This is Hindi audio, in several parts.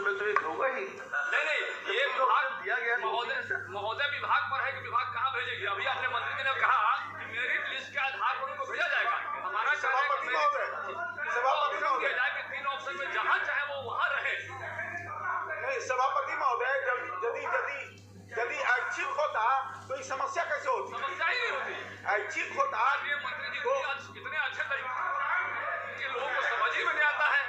में तो एक होगा ही। नहीं, ये विभाग दिया गया महोदय विभाग पर है कि विभाग कहाँ भेजेगी? अभी अपने मंत्री जी ने कहा कि मेरिट लिस्ट के आधार पर उनको भेजा जाएगा। हमारा सभापति महोदय दिया जाए कि 3 ऑप्शन में जहाँ चाहे वो वहाँ रहे। नहीं, सभापति महोदय, यदि ऐच्छिक होता तो ये समस्या कैसे होती? समस्या ही नहीं होती। ऐच्छिक होता ये मंत्री जी इतने अच्छे तरीके के लोगों को समझ ही में नहीं आता है।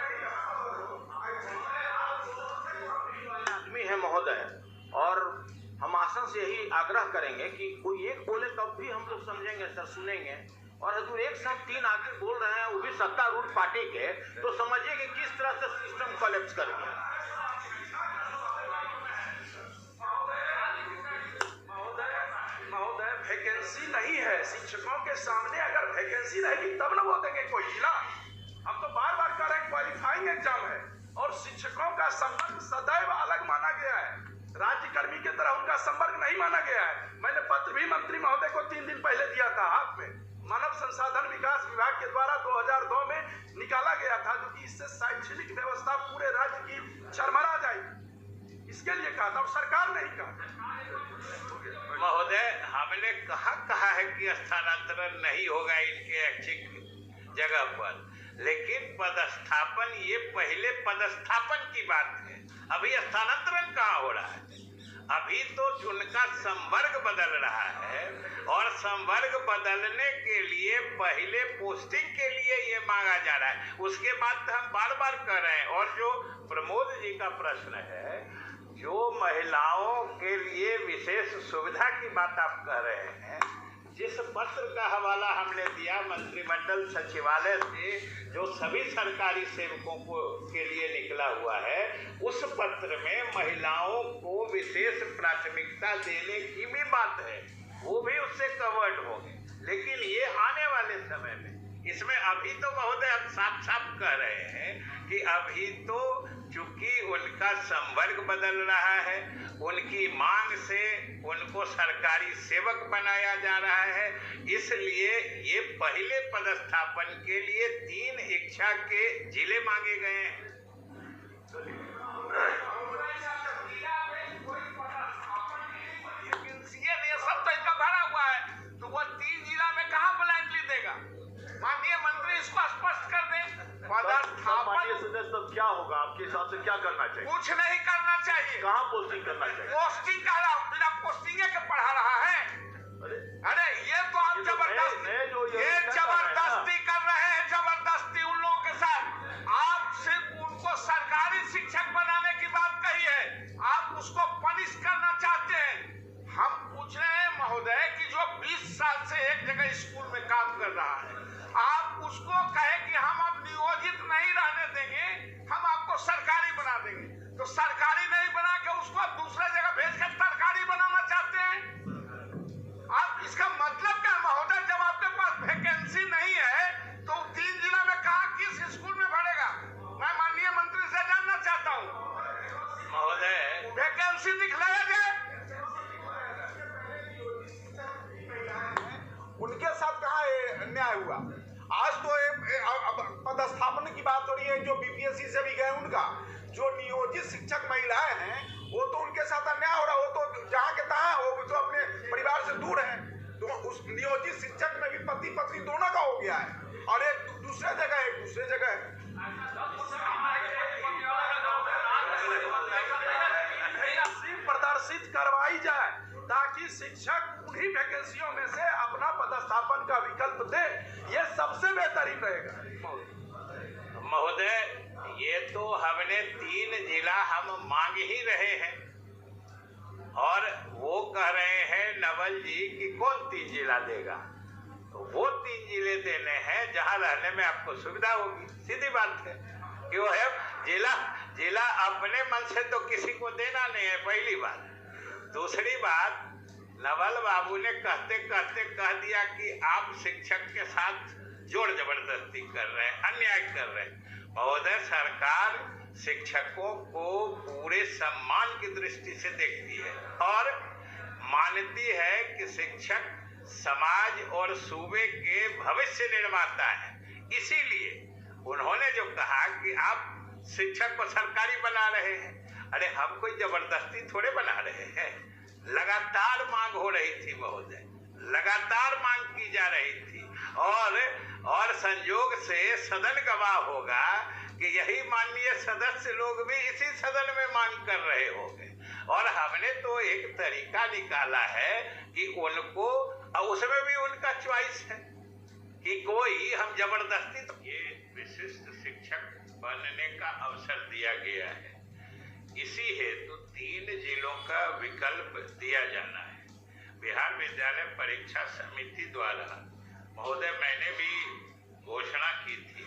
आदमी है महोदय, और हम आसन से यही आग्रह करेंगे कि कोई एक बोले तब भी हम लोग समझेंगे सर, सुनेंगे। और जो एक साथ 3 आदमी बोल रहे हैं वो भी सत्तारूढ़ पार्टी के, तो समझिए कि किस तरह से सिस्टम कोलैप्स कर गया। महोदय वैकेंसी नहीं है शिक्षकों के सामने। अगर वैकेंसी रहेगी तब ना वो देंगे कोई जिला। हम तो बार बार कह रहे हैं क्वालिफाइंग एग्जाम है, और शिक्षकों का संवर्ग सदैव अलग माना गया है। राज्य कर्मी की तरह उनका संवर्ग नहीं माना गया है। मैंने पत्र भी मंत्री महोदय को 3 दिन पहले दिया था हाथ में। मानव संसाधन विकास विभाग के द्वारा 2002 में निकाला गया था, जो कि इससे शैक्षणिक व्यवस्था पूरे राज्य की चरमरा जाएगी, इसके लिए कहा था, और सरकार नहीं कहा। महोदय, हमने कहा है कि स्थानांतरण नहीं होगा इनके ऐच्छिक जगह पर, लेकिन पदस्थापन, ये पहले पदस्थापन की बात है। अभी स्थानांतरण कहाँ हो रहा है? अभी तो उनका संवर्ग बदल रहा है, और संवर्ग बदलने के लिए पहले पोस्टिंग के लिए ये मांगा जा रहा है। उसके बाद हम बार बार कर रहे हैं। और जो प्रमोद जी का प्रश्न है, जो महिलाओं के लिए विशेष सुविधा की बात आप कह रहे हैं, जिस पत्र का हवाला हमने दिया मंत्रिमंडल सचिवालय से, जो सभी सरकारी सेवकों को के लिए निकला हुआ है, उस पत्र में महिलाओं को विशेष प्राथमिकता देने की भी बात है, वो भी उससे कवर्ड होंगे। लेकिन ये आने वाले समय में, इसमें अभी तो महोदय हम साफ साफ कह रहे हैं कि अभी तो चूंकि उनका संवर्ग बदल रहा है, उनकी मांग से उनको सरकारी सेवक बनाया जा रहा है, इसलिए ये पहले पदस्थापन के लिए 3 इच्छा के जिले मांगे गए हैं। सब तो इनका भरा हुआ है, तो वो 3 जिला में कहाँ ब्लैंकली देगा? माननीय मंत्री इसको स्पष्ट कर दे। पदस्थापन तो क्या होगा आपके हिसाब से? क्या करना चाहिए? कुछ नहीं करना चाहिए। कहाँ पोस्टिंग करना चाहिए? पोस्टिंग कह रहा हूँ, बिना पोस्टिंग के पढ़ा रहा है। अरे ये तो आप जबरदस्ती कर रहे हैं, जबरदस्ती उन लोगों के साथ। आप सिर्फ उनको सरकारी शिक्षक बनाने की बात कही है, आप उसको पनिश करना चाहते हैं। हम पूछ रहे हैं महोदय कि जो 20 साल से एक जगह स्कूल में काम कर रहा है, आप उसको कहे कि हम अब नियोजित नहीं रहने देंगे, हम आपको सरकारी बना देंगे, तो सरकारी नहीं बना के उसको आप दूसरे जगह भेज कर सरकारी बनाना चाहते हैं। आप इसका मतलब क्या महोदय? जब आपके पास वैकेंसी नहीं है तो 3 जिला में कहा किस स्कूल में भरेगा? मैं माननीय मंत्री से जानना चाहता हूँ। महोदय, वैकेंसी दिखलाया जाए। उनके साथ कहाँ अन्याय हुआ? आज तो पदस्थापन की बात हो रही है, जो बीपीएससी से भी गए उनका, जो नियोजित शिक्षक महिलाएं हैं, वो तो उनके साथ अन्याय हो रहा। वो तो जहाँ के तहाँ, वो तो अपने परिवार से दूर है। तो उस नियोजित शिक्षक में भी पति पत्नी दोनों का हो गया है, और एक दूसरे जगह है, दूसरे जगह है। प्रदर्शित करवाई जाए ताकि शिक्षक उन्हीं वैकेंसियों में से अपना पदस्थापन का विकल्प दे, ये सबसे बेहतरीन रहेगा। महोदय, ये तो हमने 3 जिला हम मांग ही रहे हैं, और वो कह रहे हैं नवल जी कि कौन 3 जिला देगा? तो वो 3 जिले देने हैं जहां रहने में आपको सुविधा होगी। सीधी बात है कि वो है जिला अपने मन से तो किसी को देना नहीं है, पहली बात। दूसरी बात, नवल बाबू ने कहते कहते कह दिया कि आप शिक्षक के साथ जोर जबरदस्ती कर रहे हैं, अन्याय कर रहे हैं। महोदय, सरकार शिक्षकों को पूरे सम्मान की दृष्टि से देखती है और मानती है कि शिक्षक समाज और सूबे के भविष्य निर्माता है। इसीलिए उन्होंने जो कहा कि आप शिक्षक को सरकारी बना रहे हैं, अरे हम कोई जबरदस्ती थोड़े बना रहे हैं, लगातार मांग हो रही थी महोदय, लगातार मांग की जा रही थी। और संयोग से सदन गवाह होगा कि यही माननीय सदस्य लोग भी इसी सदन में मांग कर रहे होंगे। और हमने तो एक तरीका निकाला है कि उनको, उसमें भी उनका चॉइस है कि कोई हम जबरदस्ती, ये विशिष्ट शिक्षक बनने का अवसर दिया गया है। इसी हेतु 3 जिलों का विकल्प दिया जाना है। बिहार विद्यालय परीक्षा समिति द्वारा महोदय मैंने भी घोषणा की थी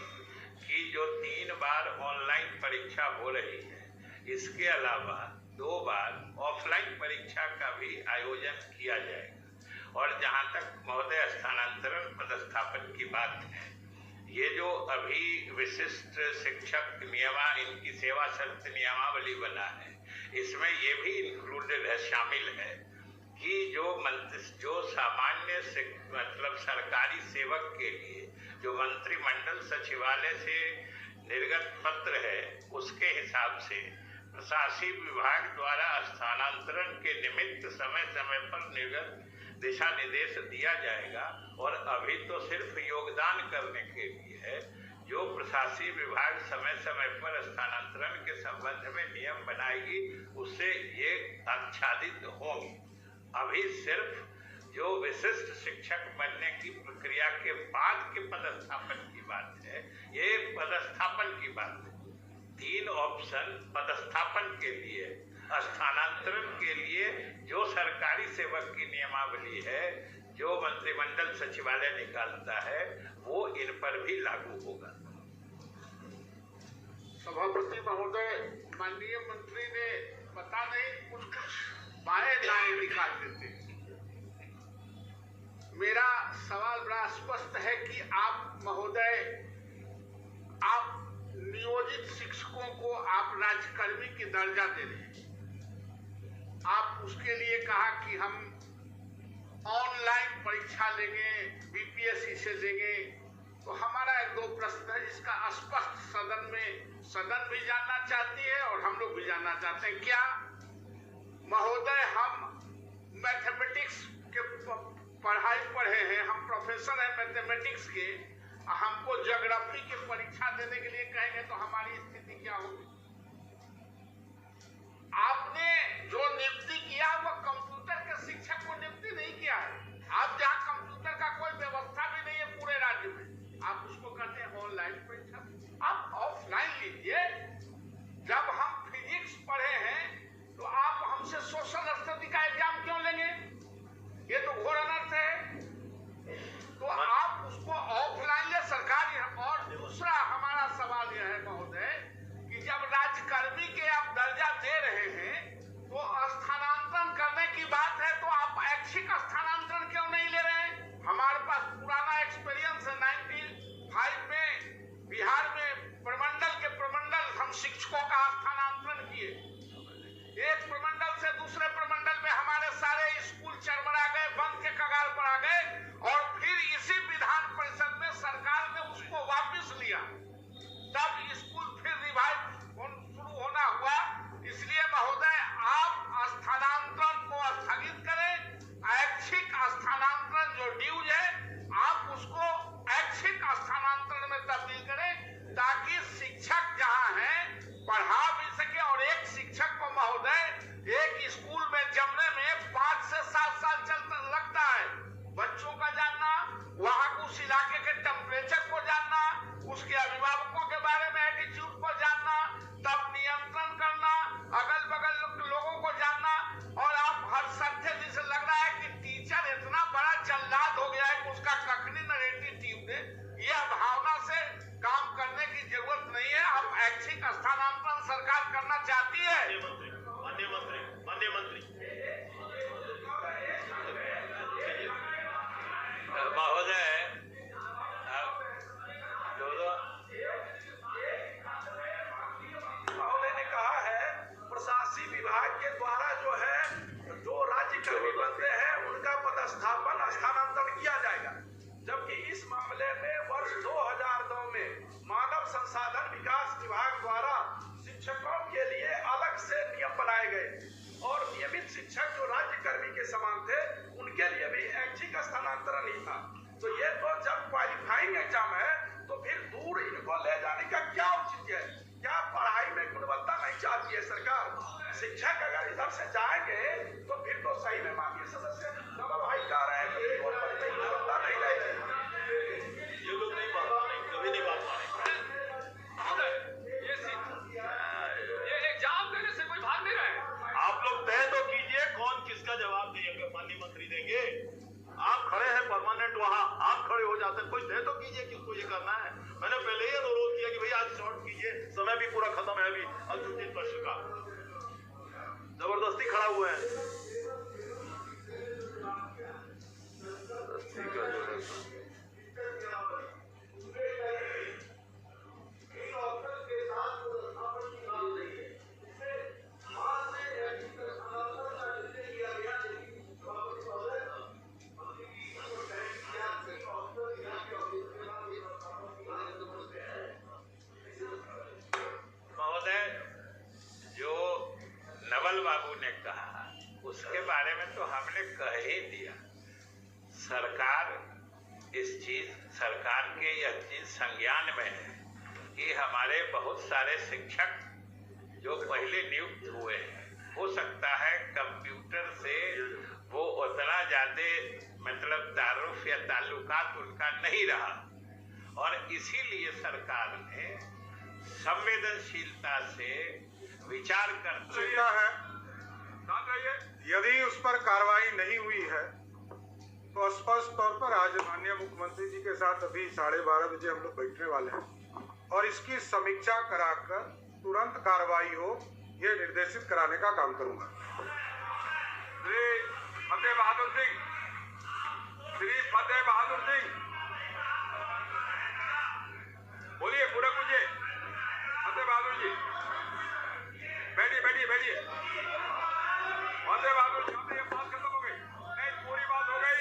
कि जो 3 बार ऑनलाइन परीक्षा हो रही है, इसके अलावा 2 बार ऑफलाइन परीक्षा का भी आयोजन किया जाएगा। और जहां तक महोदय स्थानांतरण पदस्थापन की बात है, ये जो अभी विशिष्ट शिक्षक इनकी सेवा शर्त नियमावली बना है, इसमें ये भी इंक्लूडेड है, शामिल है कि जो सामान्य मतलब सरकारी सेवक के लिए जो मंत्रिमंडल सचिवालय से निर्गत पत्र है, उसके हिसाब से प्रशासनिक विभाग द्वारा स्थानांतरण के निमित्त समय समय पर निर्गत दिशा निर्देश दिया जाएगा। और अभी तो सिर्फ योगदान करने के लिए है। जो प्रशासनिक विभाग समय समय पर स्थानांतरण के संबंध में नियम बनाएगी, उससे ये आच्छादित होंगे। अभी सिर्फ जो विशिष्ट शिक्षक बनने की प्रक्रिया के बाद के पदस्थापन की बात है, ये पदस्थापन की बात है। 3 ऑप्शन पदस्थापन के लिए, स्थानांतरण के लिए जो सरकारी सेवक की नियमावली है, जो मंत्रिमंडल सचिवालय निकालता है, वो इन पर भी लागू होगा। सभापति महोदय, माननीय मंत्री ने पता नहीं कुछ बाएं दाएं निकाल देते। मेरा सवाल बड़ा स्पष्ट है कि आप महोदय, आप नियोजित शिक्षकों को आप राज्यकर्मी की दर्जा दे रहे हैं। आप उसके लिए कहा कि हम ऑनलाइन परीक्षा लेंगे, बीपीएससी से लेंगे। तो हमारा 1-2 प्रश्न है जिसका स्पष्ट सदन भी जानना चाहती है और हम लोग भी जानना चाहते हैं। क्या महोदय, हम मैथमेटिक्स के पढ़ाई पढ़े हैं, हम प्रोफेसर हैं मैथमेटिक्स के, हमको ज्योग्राफी की परीक्षा देने के लिए कहेंगे तो हमारी स्थिति क्या होगी? आपने जो नियुक्ति किया वो कंप्यूटर के शिक्षक को नियुक्ति नहीं किया है। आप जहां कंप्यूटर का कोई व्यवस्था भी नहीं है पूरे राज्य में, आप उसको कहते हैं ऑनलाइन परीक्षा। आप ऑफलाइन लीजिए। जब हम फिजिक्स पढ़े हैं तो आप हमसे सोशल स्टडी का एग्जाम क्यों लेंगे? ये तो घोर अनर्थ है। तो आप उसको ऑफलाइन ले, सरकारी। और दूसरा हमारा सवाल यह है महोदय कि जब राज्यकर्मी के आप दर्जा दे रहे हैं तो स्थानांतरण करने की बात है, तो आप ऐच्छिक स्थानांतरण क्यों नहीं ले रहे हैं? हमारे पास पुराना एक्सपीरियंस है। 95 में बिहार में प्रमंडल हम शिक्षकों का स्थानांतरण किए। एक प्रमंडल से दूसरे प्रमंडल में हमारे सारे स्कूल चरमरा गए, बंद के कगार पर आ गए। और फिर इसी विधान परिषद में सरकार ने उसको वापस लिया, तब स्कूल फिर रिवाइव शुरू होना हुआ। इसलिए महोदय, आप स्थानांतरण को स्थगित करें। ऐच्छिक स्थानांतरण जो ड्यूज है, आप उसको ऐच्छिक स्थानांतरण में तब्दील करें, ताकि शिक्षक जहां हैं पढ़ा भी सके। और एक शिक्षक को महोदय एक स्कूल में जमने में 5 से 7 साल लगता है। बच्चों का जानना, वहां उस इलाके के टेम्परेचर को जानना, उसके अभिभावकों के बारे में एटीट्यूड को जानना, तब नियंत्रण करना, अगल बगल लोगों को जानना। और आप हर सत्य जिसे लग रहा है कि टीचर इतना बड़ा जल्लाद हो गया है कि उसका कखनी नरेटिव टीम ने, यह भावना से काम करने की जरूरत नहीं है। हम ऐच्छिक स्थानांतरण सरकार करना चाहती है। माननीय मंत्री महोदय, महोदय ने कहा है प्रशासनिक विभाग के द्वारा जो है, जो राज्यकर्मी बनते हैं उनका पदस्थापन स्थानांतरण किया जाएगा। जबकि इस मामले में वर्ष 2002 में मानव संसाधन विकास विभाग द्वारा शिक्षकों के लिए अलग से के समान थे, उनके लिए भी ऐच्छिक स्थानांतरण ही था। तो ये तो जब क्वालिफाइंग एग्जाम है तो फिर दूर इनको ले जाने का क्या औचित्य है? क्या पढ़ाई में गुणवत्ता नहीं चाहती है सरकार? शिक्षक अगर इधर से जाएंगे तो फिर तो सही में माननीय सदस्य नवल भाई कह रहे हैं कि गुणवत्ता नहीं रहेगी। ये लोग नहीं बात मानेंगे, कभी नहीं बात मानेंगे। ये एग्जाम देने से कोई भाग नहीं रहे। आप लोग तय तो कीजिए कौन किसका जवाब देंगे, माननीय मंत्री देंगे। आप खड़े हैं परमानेंट वहां, आप खड़े हो जाते हैं, कोई तय तो कीजिए किसको ये करना है। मैंने पहले ही अनुरोध किया कि भैया आज शॉर्ट कीजिए, समय भी पूरा खत्म है अभी अंतिम प्रश्न का। जबरदस्ती खड़ा हुए हैं। महोदय, जो नवल बाबू ने कहा उसके बारे में तो हमने कह ही दिया। सरकार के यह चीज संज्ञान में है कि हमारे बहुत सारे शिक्षक जो पहले नियुक्त हुए हैं, हो सकता है कंप्यूटर से वो उतना ज्यादा मतलब तारुफ या ताल्लुकात उनका नहीं रहा, और इसीलिए सरकार ने संवेदनशीलता से विचार करना है। यदि उस पर कार्रवाई नहीं हुई है तो स्पष्ट तौर पर आज माननीय मुख्यमंत्री जी के साथ अभी 12:30 बजे हम लोग बैठने वाले हैं और इसकी समीक्षा कराकर तुरंत कार्रवाई हो ये निर्देशित कराने का काम करूंगा। श्री फतेह बहादुर सिंह, बोलिए, पूरा पूछिए। फतेह बहादुर जी, बैठिए। फतेह बहादुर जी, ये बात खत्म हो गई? नहीं, पूरी बात हो गई।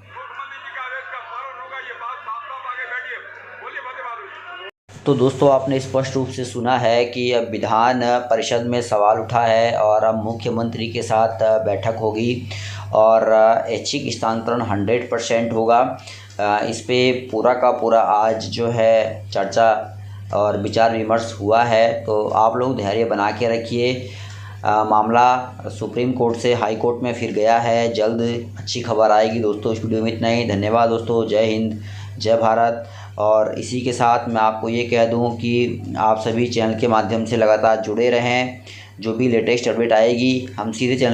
मुख्यमंत्री जी का आदेश का पालन होगा, ये बात साफ आगे। बैठिए, बोलिए फतेह बहादुर जी। तो दोस्तों, आपने स्पष्ट रूप से सुना है कि अब विधान परिषद में सवाल उठा है और अब मुख्यमंत्री के साथ बैठक होगी और ऐच्छिक स्थानांतरण 100% होगा। इस पे पूरा का पूरा आज जो है चर्चा और विचार विमर्श हुआ है। तो आप लोग धैर्य बना के रखिए। मामला सुप्रीम कोर्ट से हाई कोर्ट में फिर गया है, जल्द अच्छी खबर आएगी। दोस्तों, इस वीडियो में इतना ही। धन्यवाद दोस्तों। जय हिंद, जय भारत। और इसी के साथ मैं आपको ये कह दूं कि आप सभी चैनल के माध्यम से लगातार जुड़े रहें। जो भी लेटेस्ट अपडेट आएगी हम सीधे चैनल